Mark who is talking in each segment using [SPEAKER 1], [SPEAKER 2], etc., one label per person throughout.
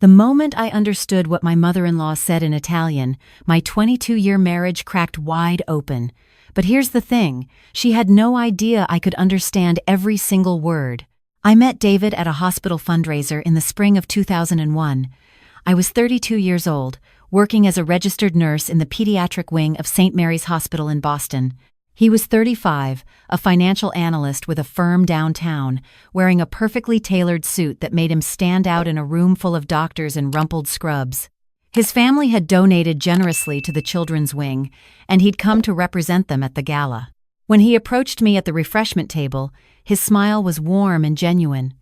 [SPEAKER 1] The moment I understood what my mother-in-law said in Italian, my 22-year marriage cracked wide open. But here's the thing, she had no idea I could understand every single word. I met David at a hospital fundraiser in the spring of 2001. I was 32 years old, working as a registered nurse in the pediatric wing of St. Mary's Hospital in Boston. He was 35, a financial analyst with a firm downtown, wearing a perfectly tailored suit that made him stand out in a room full of doctors in rumpled scrubs. His family had donated generously to the children's wing, and he'd come to represent them at the gala. When he approached me at the refreshment table, his smile was warm and genuine.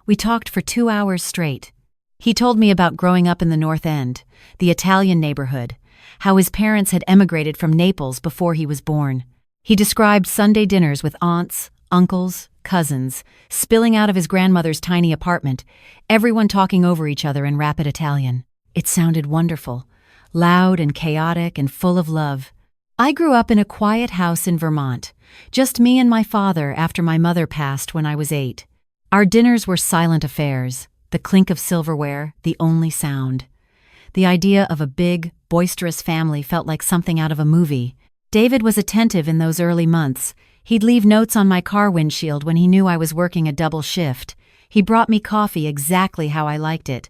[SPEAKER 1] We talked for 2 hours straight. He told me about growing up in the North End, the Italian neighborhood, how his parents had emigrated from Naples before he was born. He described Sunday dinners with aunts, uncles, cousins, spilling out of his grandmother's tiny apartment, everyone talking over each other in rapid Italian. It sounded wonderful, loud and chaotic and full of love. I grew up in a quiet house in Vermont, just me and my father after my mother passed when I was 8. Our dinners were silent affairs, the clink of silverware, the only sound. The idea of a big, boisterous family felt like something out of a movie. David was attentive in those early months. He'd leave notes on my car windshield when he knew I was working a double shift. He brought me coffee exactly how I liked it.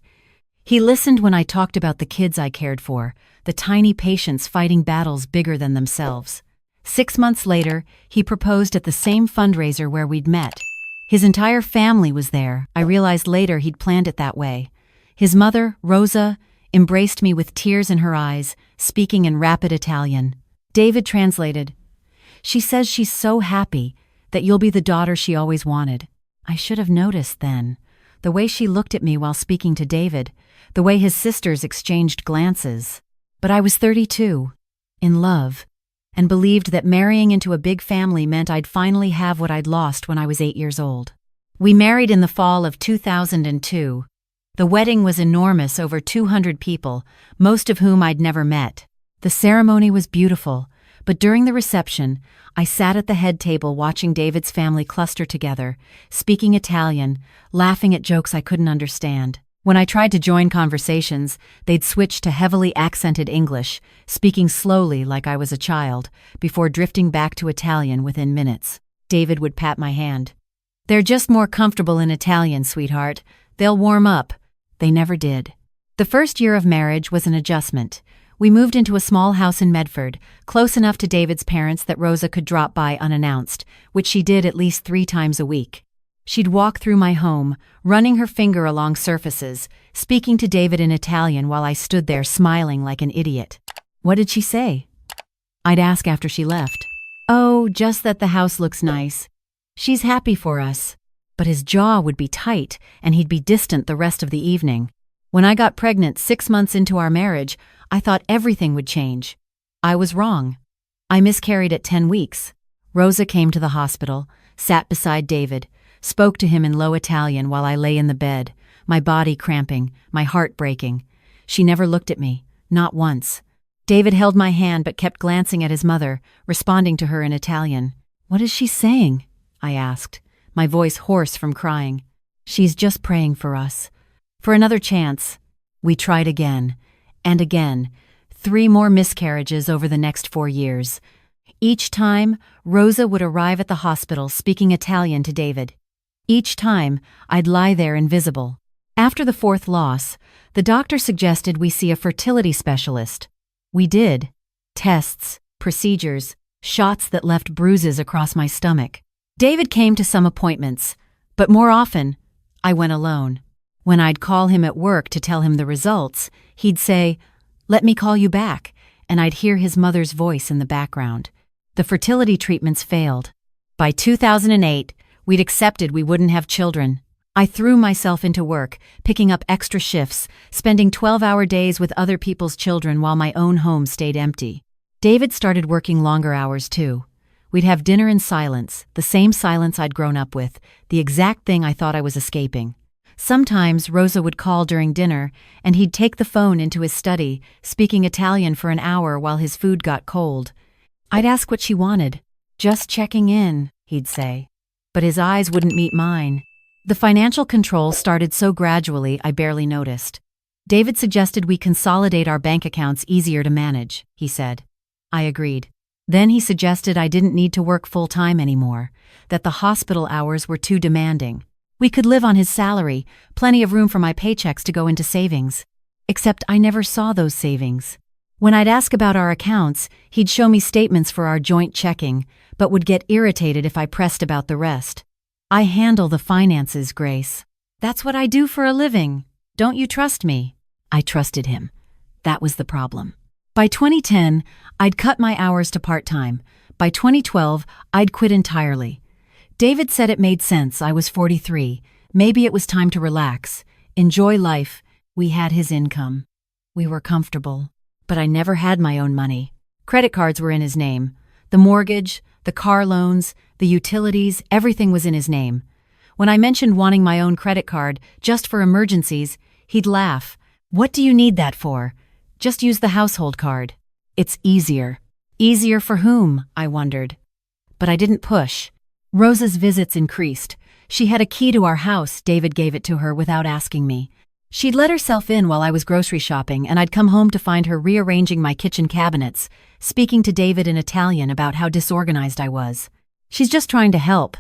[SPEAKER 1] He listened when I talked about the kids I cared for, the tiny patients fighting battles bigger than themselves. 6 months later, he proposed at the same fundraiser where we'd met. His entire family was there. I realized later he'd planned it that way. His mother, Rosa, embraced me with tears in her eyes, speaking in rapid Italian. David translated, "She says she's so happy that you'll be the daughter she always wanted." I should have noticed then. The way she looked at me while speaking to David, the way his sisters exchanged glances. But I was 32, in love, and believed that marrying into a big family meant I'd finally have what I'd lost when I was 8 years old. We married in the fall of 2002. The wedding was enormous, over 200 people, most of whom I'd never met. The ceremony was beautiful, but during the reception, I sat at the head table watching David's family cluster together, speaking Italian, laughing at jokes I couldn't understand. When I tried to join conversations, they'd switch to heavily accented English, speaking slowly like I was a child, before drifting back to Italian within minutes. David would pat my hand. "They're just more comfortable in Italian, sweetheart. They'll warm up." They never did. The first year of marriage was an adjustment. We moved into a small house in Medford, close enough to David's parents that Rosa could drop by unannounced, which she did at least 3 times a week. She'd walk through my home, running her finger along surfaces, speaking to David in Italian while I stood there smiling like an idiot. "What did she say?" I'd ask after she left. "Oh, just that the house looks nice. She's happy for us." But his jaw would be tight, and he'd be distant the rest of the evening. When I got pregnant 6 months into our marriage, I thought everything would change. I was wrong. I miscarried at 10 weeks. Rosa came to the hospital, sat beside David, spoke to him in low Italian while I lay in the bed, my body cramping, my heart breaking. She never looked at me, not once. David held my hand but kept glancing at his mother, responding to her in Italian. "What is she saying?" I asked, my voice hoarse from crying. "She's just praying for us. For another chance." We tried again, and again, 3 more miscarriages over the next 4 years. Each time, Rosa would arrive at the hospital speaking Italian to David. Each time, I'd lie there invisible. After the 4th loss, the doctor suggested we see a fertility specialist. We did. Tests, procedures, shots that left bruises across my stomach. David came to some appointments, but more often, I went alone. When I'd call him at work to tell him the results, he'd say, "Let me call you back," and I'd hear his mother's voice in the background. The fertility treatments failed. By 2008, we'd accepted we wouldn't have children. I threw myself into work, picking up extra shifts, spending 12-hour days with other people's children while my own home stayed empty. David started working longer hours too. We'd have dinner in silence, the same silence I'd grown up with, the exact thing I thought I was escaping. Sometimes Rosa would call during dinner, and he'd take the phone into his study, speaking Italian for an hour while his food got cold. I'd ask what she wanted. "Just checking in," he'd say. But his eyes wouldn't meet mine. The financial control started so gradually I barely noticed. David suggested we consolidate our bank accounts easier to manage, he said. I agreed. Then he suggested I didn't need to work full-time anymore, that the hospital hours were too demanding. We could live on his salary, plenty of room for my paychecks to go into savings. Except I never saw those savings. When I'd ask about our accounts, he'd show me statements for our joint checking, but would get irritated if I pressed about the rest. I handle the finances, Grace. That's what I do for a living. Don't you trust me? I trusted him. That was the problem. By 2010, I'd cut my hours to part-time. By 2012, I'd quit entirely. David said it made sense. I was 43. Maybe it was time to relax, enjoy life. We had his income. We were comfortable. But I never had my own money. Credit cards were in his name. The mortgage, the car loans, the utilities, everything was in his name. When I mentioned wanting my own credit card, just for emergencies, he'd laugh. What do you need that for? Just use the household card. It's easier. Easier for whom? I wondered. But I didn't push. Rosa's visits increased. She had a key to our house. David gave it to her without asking me. She'd let herself in while I was grocery shopping, and I'd come home to find her rearranging my kitchen cabinets, speaking to David in Italian about how disorganized I was. She's just trying to help,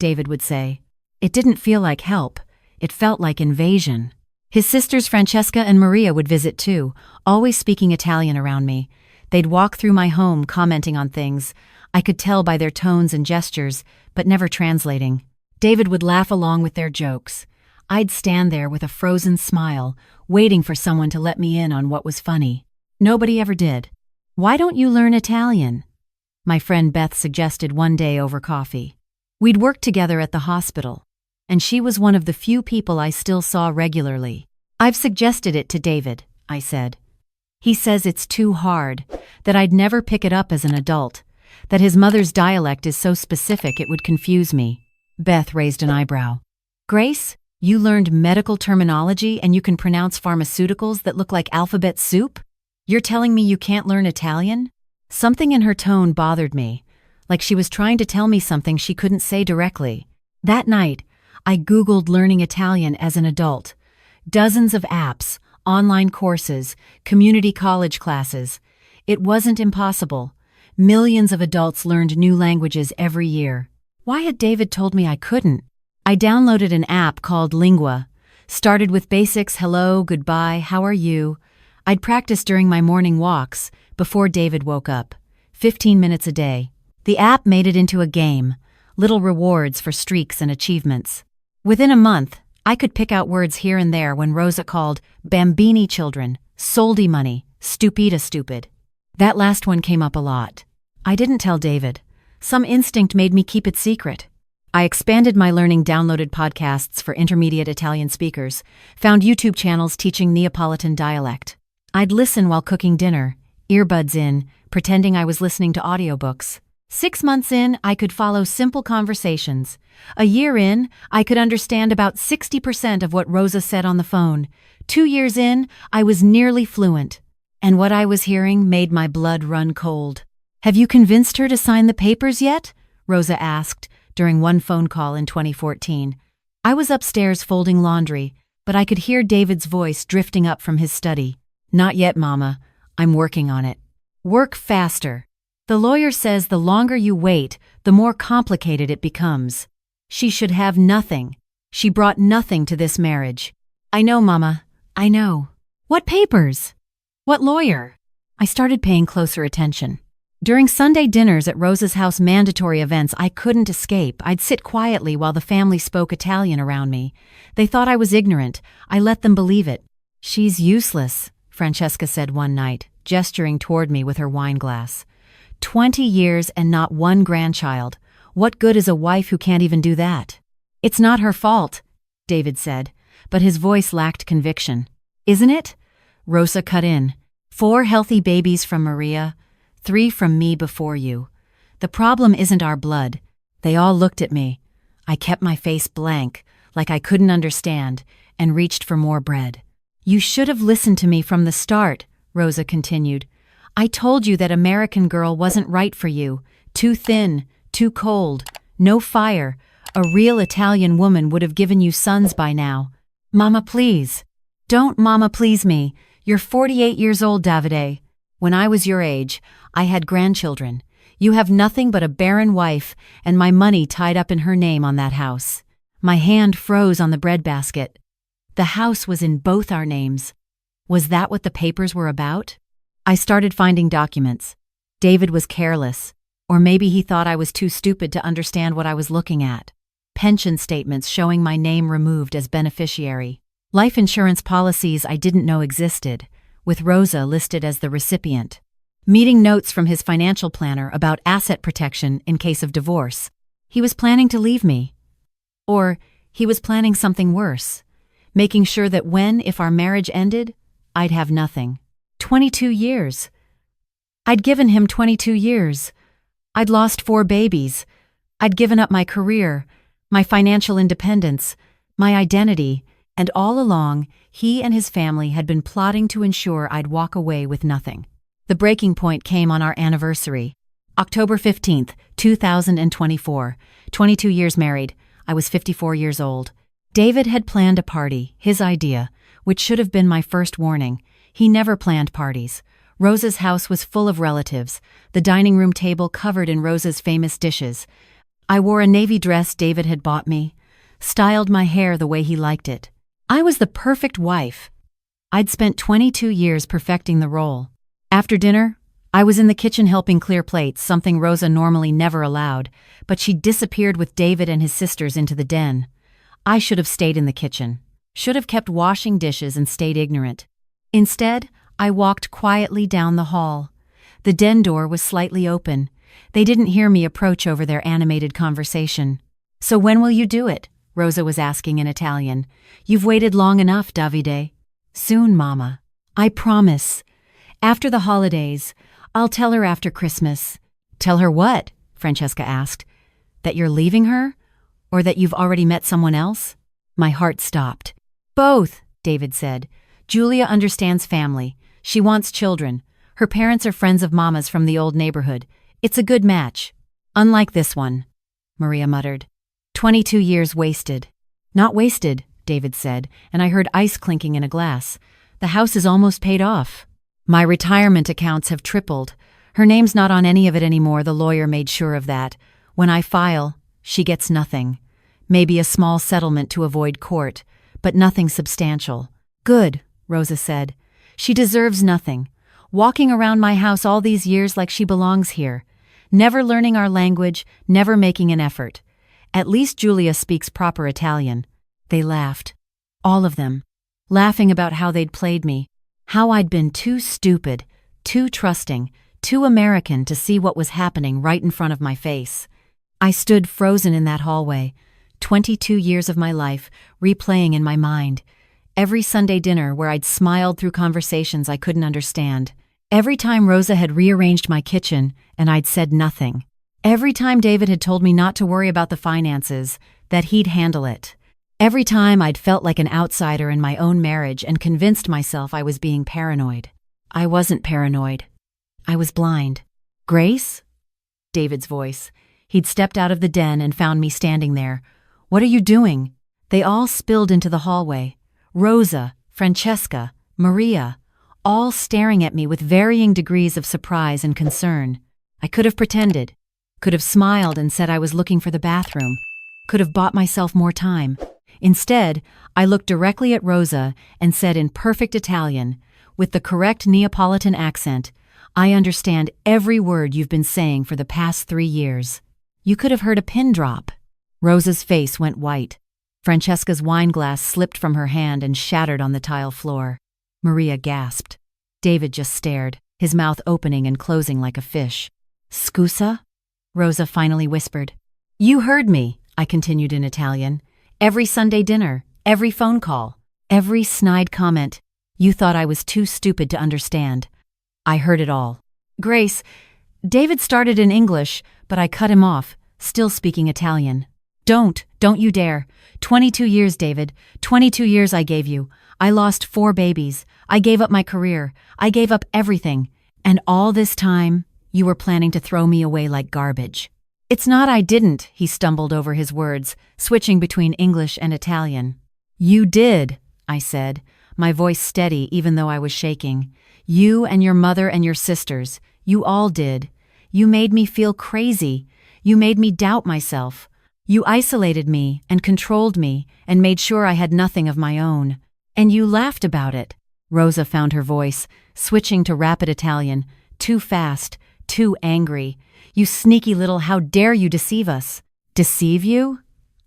[SPEAKER 1] David would say. It didn't feel like help. It felt like invasion. His sisters Francesca and Maria would visit too, always speaking Italian around me. They'd walk through my home commenting on things. I could tell by their tones and gestures, but never translating. David would laugh along with their jokes. I'd stand there with a frozen smile, waiting for someone to let me in on what was funny. Nobody ever did. Why don't you learn Italian? My friend Beth suggested one day over coffee. We'd worked together at the hospital, and she was one of the few people I still saw regularly. I've suggested it to David, I said. He says it's too hard, that I'd never pick it up as an adult, that his mother's dialect is so specific it would confuse me. Beth raised an eyebrow. Grace? You learned medical terminology and you can pronounce pharmaceuticals that look like alphabet soup? You're telling me you can't learn Italian? Something in her tone bothered me, like she was trying to tell me something she couldn't say directly. That night, I Googled learning Italian as an adult. Dozens of apps, online courses, community college classes. It wasn't impossible. Millions of adults learned new languages every year. Why had David told me I couldn't? I downloaded an app called Lingua, started with basics, hello, goodbye, how are you? I'd practice during my morning walks, before David woke up. 15 minutes a day. The app made it into a game, little rewards for streaks and achievements. Within a month, I could pick out words here and there when Rosa called bambini children, soldi money, stupida stupid. That last one came up a lot. I didn't tell David. Some instinct made me keep it secret. I expanded my learning, downloaded podcasts for intermediate Italian speakers, found YouTube channels teaching Neapolitan dialect. I'd listen while cooking dinner, earbuds in, pretending I was listening to audiobooks. 6 months in, I could follow simple conversations. A year in, I could understand about 60% of what Rosa said on the phone. 2 years in, I was nearly fluent. And what I was hearing made my blood run cold. Have you convinced her to sign the papers yet? Rosa asked during one phone call in 2014. I was upstairs folding laundry, but I could hear David's voice drifting up from his study. Not yet, Mama. I'm working on it. Work faster. The lawyer says the longer you wait, the more complicated it becomes. She should have nothing. She brought nothing to this marriage. I know, Mama. I know. What papers? What lawyer? I started paying closer attention. During Sunday dinners at Rosa's house, mandatory events I couldn't escape, I'd sit quietly while the family spoke Italian around me. They thought I was ignorant. I let them believe it. She's useless, Francesca said one night, gesturing toward me with her wine glass. 20 years and not one grandchild. What good is a wife who can't even do that? It's not her fault, David said, but his voice lacked conviction. Isn't it? Rosa cut in. 4 healthy babies from Maria, 3 from me before you. The problem isn't our blood. They all looked at me. I kept my face blank, like I couldn't understand, and reached for more bread. You should have listened to me from the start, Rosa continued. I told you that American girl wasn't right for you. Too thin, too cold, no fire. A real Italian woman would have given you sons by now. Mama, please. Don't, Mama, please me. You're 48 years old, Davide. When I was your age, I had grandchildren. You have nothing but a barren wife and my money tied up in her name on that house. My hand froze on the breadbasket. The house was in both our names. Was that what the papers were about? I started finding documents. David was careless, or maybe he thought I was too stupid to understand what I was looking at. Pension statements showing my name removed as beneficiary. Life insurance policies I didn't know existed, with Rosa listed as the recipient. Meeting notes from his financial planner about asset protection in case of divorce. He was planning to leave me. Or he was planning something worse, making sure that if our marriage ended, I'd have nothing. 22 years. I'd given him 22 years. I'd lost 4 babies. I'd given up my career, my financial independence, my identity, and all along, he and his family had been plotting to ensure I'd walk away with nothing. The breaking point came on our anniversary. October 15th, 2024. 22 years married. I was 54 years old. David had planned a party, his idea, which should have been my first warning. He never planned parties. Rosa's house was full of relatives, the dining room table covered in Rosa's famous dishes. I wore a navy dress David had bought me, styled my hair the way he liked it. I was the perfect wife. I'd spent 22 years perfecting the role. After dinner, I was in the kitchen helping clear plates, something Rosa normally never allowed, but she disappeared with David and his sisters into the den. I should have stayed in the kitchen, should have kept washing dishes and stayed ignorant. Instead, I walked quietly down the hall. The den door was slightly open. They didn't hear me approach over their animated conversation. "So when will you do it?" Rosa was asking in Italian. "You've waited long enough, Davide." "Soon, Mama. I promise. After the holidays. I'll tell her after Christmas." "Tell her what?" Francesca asked. "That you're leaving her? Or that you've already met someone else?" My heart stopped. "Both," David said. "Julia understands family. She wants children. Her parents are friends of Mama's from the old neighborhood. It's a good match. Unlike this one," Maria muttered. 22 years wasted. "Not wasted," David said, and I heard ice clinking in a glass. "The house is almost paid off. My retirement accounts have tripled. Her name's not on any of it anymore, the lawyer made sure of that. When I file, she gets nothing. Maybe a small settlement to avoid court, but nothing substantial." "Good," Rosa said. "She deserves nothing. Walking around my house all these years like she belongs here. Never learning our language, never making an effort. At least Julia speaks proper Italian." They laughed. All of them. Laughing about how they'd played me. How I'd been too stupid, too trusting, too American to see what was happening right in front of my face. I stood frozen in that hallway, 22 years of my life replaying in my mind. Every Sunday dinner where I'd smiled through conversations I couldn't understand. Every time Rosa had rearranged my kitchen and I'd said nothing. Every time David had told me not to worry about the finances, that he'd handle it. Every time I'd felt like an outsider in my own marriage and convinced myself I was being paranoid. I wasn't paranoid. I was blind. "Grace?" David's voice. He'd stepped out of the den and found me standing there. "What are you doing?" They all spilled into the hallway. Rosa, Francesca, Maria, all staring at me with varying degrees of surprise and concern. I could have pretended. Could have smiled and said I was looking for the bathroom. Could have bought myself more time. Instead, I looked directly at Rosa and said in perfect Italian, with the correct Neapolitan accent, "I understand every word you've been saying for the past 3 years." You could have heard a pin drop. Rosa's face went white. Francesca's wine glass slipped from her hand and shattered on the tile floor. Maria gasped. David just stared, his mouth opening and closing like a fish. "Scusa?" Rosa finally whispered. "You heard me," I continued in Italian. "Every Sunday dinner, every phone call, every snide comment. You thought I was too stupid to understand. I heard it all." "Grace," David started in English, but I cut him off, still speaking Italian. Don't you dare. 22 years, David. 22 years I gave you. I lost 4 babies. I gave up my career. I gave up everything. And all this time, you were planning to throw me away like garbage." "It's not I didn't," he stumbled over his words, switching between English and Italian. "You did," I said. my voice steady even though I was shaking. You and your mother and your sisters, you all did. You made me feel crazy. You made me doubt myself. You isolated me and controlled me and made sure I had nothing of my own. And you laughed about it. Rosa found her voice, switching to rapid Italian. Too fast, too angry. You sneaky little, how dare you deceive us? Deceive you?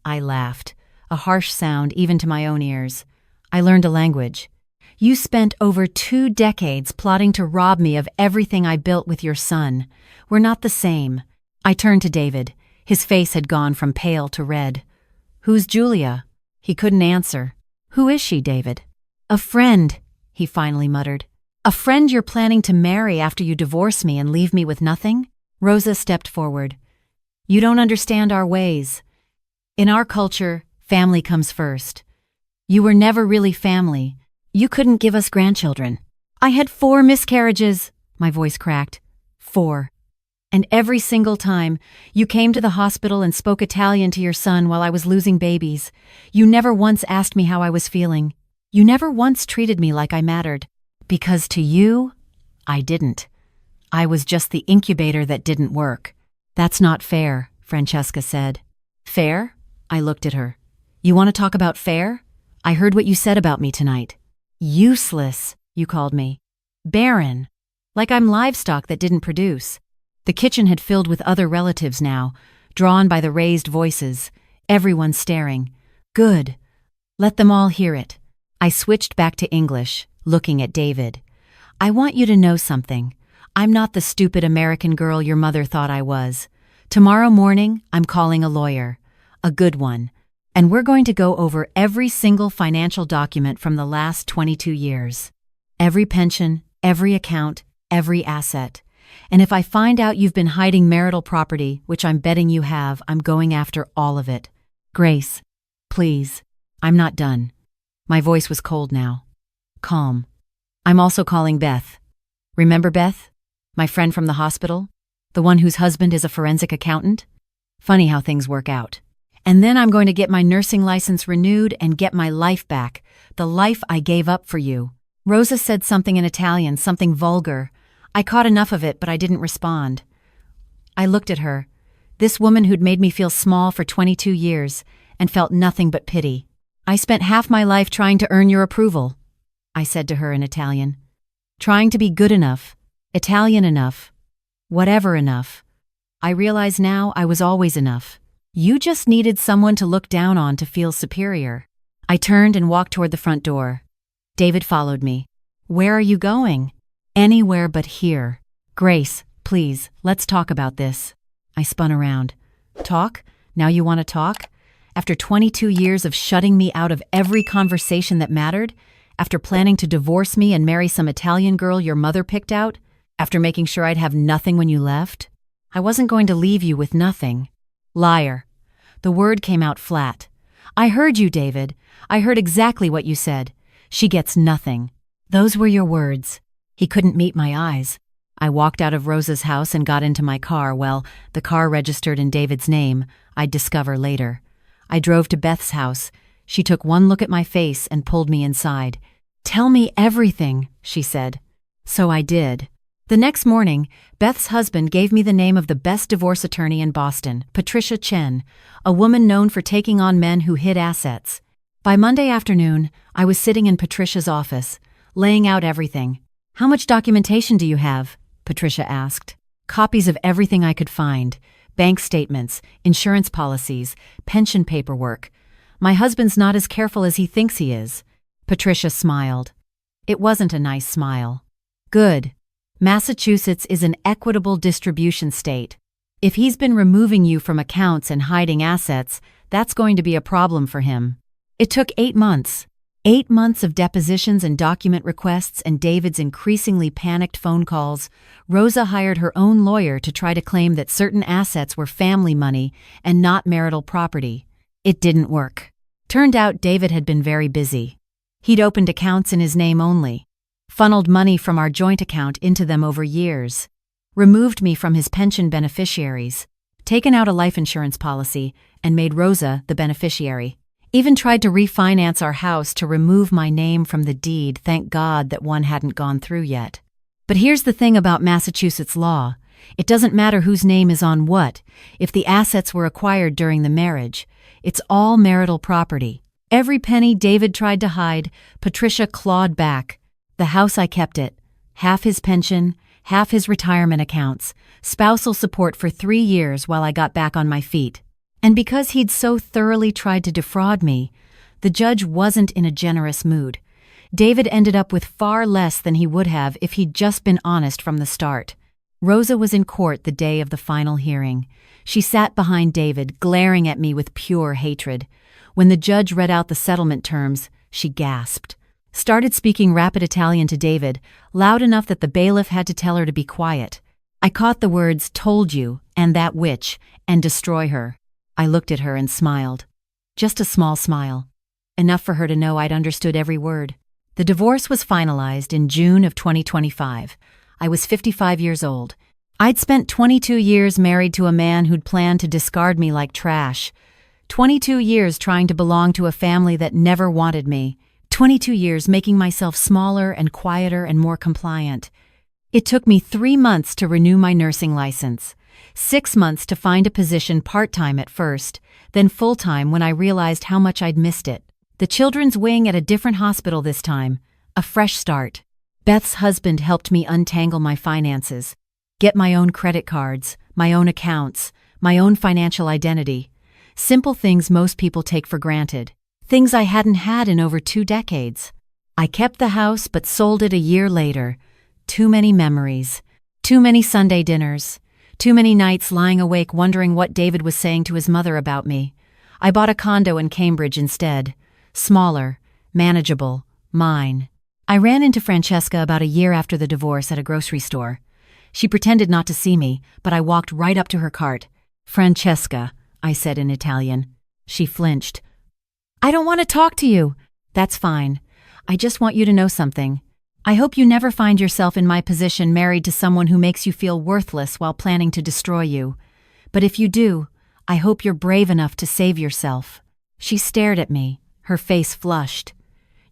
[SPEAKER 1] I laughed, a harsh sound even to my own ears. I learned a language. You spent over 2 decades plotting to rob me of everything I built with your son. We're not the same. I turned to David. His face had gone from pale to red. Who's Julia? He couldn't answer. Who is she, David? A friend, he finally muttered. A friend you're planning to marry after you divorce me and leave me with nothing? Rosa stepped forward. You don't understand our ways. In our culture, family comes first. You were never really family. You couldn't give us grandchildren. I had 4 miscarriages, my voice cracked. 4. And every single time, you came to the hospital and spoke Italian to your son while I was losing babies. You never once asked me how I was feeling. You never once treated me like I mattered. Because to you, I didn't. I was just the incubator that didn't work. That's not fair, Francesca said. Fair? I looked at her. You want to talk about fair? I heard what you said about me tonight. Useless, you called me. Barren. Like I'm livestock that didn't produce. The kitchen had filled with other relatives now, drawn by the raised voices, everyone staring. Good. Let them all hear it. I switched back to English, looking at David. I want you to know something. I'm not the stupid American girl your mother thought I was. Tomorrow morning, I'm calling a lawyer. A good one. And we're going to go over every single financial document from the last 22 years. Every pension, every account, every asset. And if I find out you've been hiding marital property, which I'm betting you have, I'm going after all of it. Grace, please. I'm not done. My voice was cold now. Calm. I'm also calling Beth. Remember Beth? My friend from the hospital? The one whose husband is a forensic accountant? Funny how things work out. And then I'm going to get my nursing license renewed and get my life back, the life I gave up for you. Rosa said something in Italian, something vulgar. I caught enough of it, but I didn't respond. I looked at her, this woman who'd made me feel small for 22 years, and felt nothing but pity. I spent half my life trying to earn your approval, I said to her in Italian. Trying to be good enough, Italian enough, whatever enough. I realize now I was always enough. You just needed someone to look down on to feel superior. I turned and walked toward the front door. David followed me. Where are you going? Anywhere but here. Grace, please, let's talk about this. I spun around. Talk? Now you want to talk? After 22 years of shutting me out of every conversation that mattered? After planning to divorce me and marry some Italian girl your mother picked out? After making sure I'd have nothing when you left? I wasn't going to leave you with nothing. Liar. The word came out flat. I heard you, David. I heard exactly what you said. She gets nothing. Those were your words. He couldn't meet my eyes. I walked out of Rosa's house and got into my car. Well, the car registered in David's name. I'd discover later. I drove to Beth's house. She took one look at my face and pulled me inside. Tell me everything, she said. So I did. The next morning, Beth's husband gave me the name of the best divorce attorney in Boston, Patricia Chen, a woman known for taking on men who hid assets. By Monday afternoon, I was sitting in Patricia's office, laying out everything. How much documentation do you have? Patricia asked. Copies of everything I could find. Bank statements, insurance policies, pension paperwork. My husband's not as careful as he thinks he is. Patricia smiled. It wasn't a nice smile. Good. Massachusetts is an equitable distribution state. If he's been removing you from accounts and hiding assets, that's going to be a problem for him. It took 8 months. 8 months of depositions and document requests and David's increasingly panicked phone calls. Rosa hired her own lawyer to try to claim that certain assets were family money and not marital property. It didn't work. Turned out David had been very busy. He'd opened accounts in his name only. Funneled money from our joint account into them over years, removed me from his pension beneficiaries, taken out a life insurance policy, and made Rosa the beneficiary. Even tried to refinance our house to remove my name from the deed, thank God that one hadn't gone through yet. But here's the thing about Massachusetts law. It doesn't matter whose name is on what, if the assets were acquired during the marriage. It's all marital property. Every penny David tried to hide, Patricia clawed back. The house, I kept it. Half his pension, half his retirement accounts, spousal support for 3 years while I got back on my feet. And because he'd so thoroughly tried to defraud me, the judge wasn't in a generous mood. David ended up with far less than he would have if he'd just been honest from the start. Rosa was in court the day of the final hearing. She sat behind David, glaring at me with pure hatred. When the judge read out the settlement terms, she gasped. Started speaking rapid Italian to David, loud enough that the bailiff had to tell her to be quiet. I caught the words, "told you," and "that witch," and "destroy her." I looked at her and smiled. Just a small smile. Enough for her to know I'd understood every word. The divorce was finalized in June of 2025. I was 55 years old. I'd spent 22 years married to a man who'd planned to discard me like trash. 22 years trying to belong to a family that never wanted me. 22 years making myself smaller and quieter and more compliant. It took me 3 months to renew my nursing license. 6 months to find a position part-time at first, then full-time when I realized how much I'd missed it. The children's wing at a different hospital this time. A fresh start. Beth's husband helped me untangle my finances, get my own credit cards, my own accounts, my own financial identity. Simple things most people take for granted. Things I hadn't had in over 2 decades. I kept the house but sold it a year later. Too many memories. Too many Sunday dinners. Too many nights lying awake wondering what David was saying to his mother about me. I bought a condo in Cambridge instead. Smaller, manageable, mine. I ran into Francesca about a year after the divorce at a grocery store. She pretended not to see me, but I walked right up to her cart. "Francesca," I said in Italian. She flinched. "I don't want to talk to you." "That's fine. I just want you to know something. I hope you never find yourself in my position married to someone who makes you feel worthless while planning to destroy you. But if you do, I hope you're brave enough to save yourself." She stared at me, her face flushed.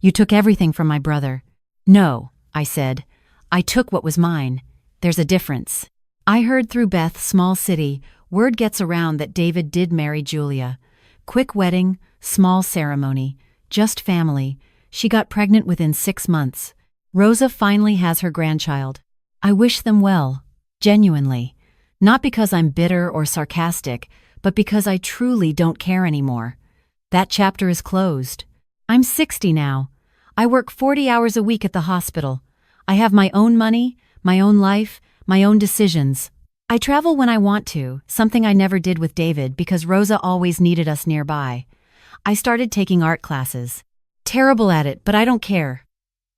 [SPEAKER 1] "You took everything from my brother." "No," I said. "I took what was mine. There's a difference." I heard through Beth, small city, word gets around that David did marry Julia. Quick wedding, small ceremony, just family. She got pregnant within 6 months. Rosa finally has her grandchild. I wish them well, genuinely. Not because I'm bitter or sarcastic, but because I truly don't care anymore. That chapter is closed. I'm 60 now. I work 40 hours a week at the hospital. I have my own money, my own life, my own decisions. I travel when I want to, something I never did with David because Rosa always needed us nearby. I started taking art classes. Terrible at it, but I don't care.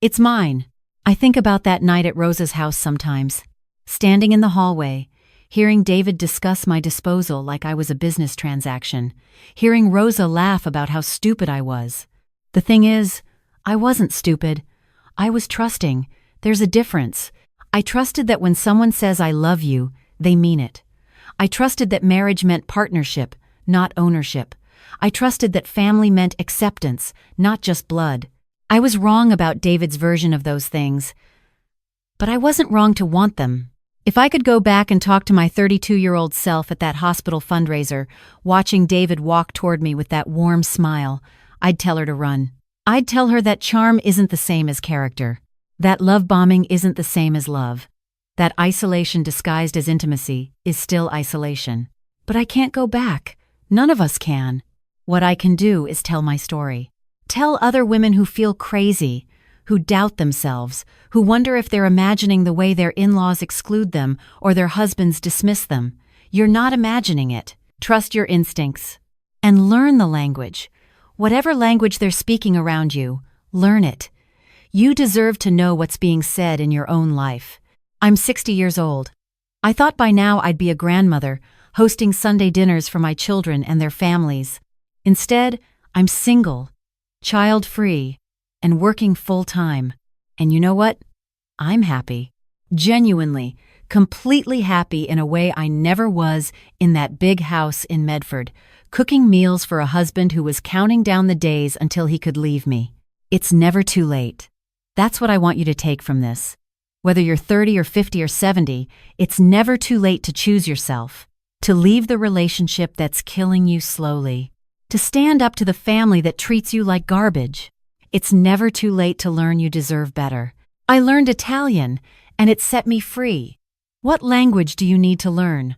[SPEAKER 1] It's mine. I think about that night at Rosa's house sometimes. Standing in the hallway, hearing David discuss my disposal like I was a business transaction. Hearing Rosa laugh about how stupid I was. The thing is, I wasn't stupid. I was trusting. There's a difference. I trusted that when someone says I love you, they mean it. I trusted that marriage meant partnership, not ownership. I trusted that family meant acceptance, not just blood. I was wrong about David's version of those things, but I wasn't wrong to want them. If I could go back and talk to my 32-year-old self at that hospital fundraiser, watching David walk toward me with that warm smile, I'd tell her to run. I'd tell her that charm isn't the same as character. That love bombing isn't the same as love. That isolation disguised as intimacy is still isolation. But I can't go back. None of us can. What I can do is tell my story. Tell other women who feel crazy, who doubt themselves, who wonder if they're imagining the way their in-laws exclude them or their husbands dismiss them. You're not imagining it. Trust your instincts. And learn the language. Whatever language they're speaking around you, learn it. You deserve to know what's being said in your own life. I'm 60 years old. I thought by now I'd be a grandmother, hosting Sunday dinners for my children and their families. Instead, I'm single, child-free, and working full-time. And you know what? I'm happy. Genuinely, completely happy in a way I never was in that big house in Medford, cooking meals for a husband who was counting down the days until he could leave me. It's never too late. That's what I want you to take from this. Whether you're 30 or 50 or 70, it's never too late to choose yourself, to leave the relationship that's killing you slowly, to stand up to the family that treats you like garbage. It's never too late to learn you deserve better. I learned Italian, and it set me free. What language do you need to learn?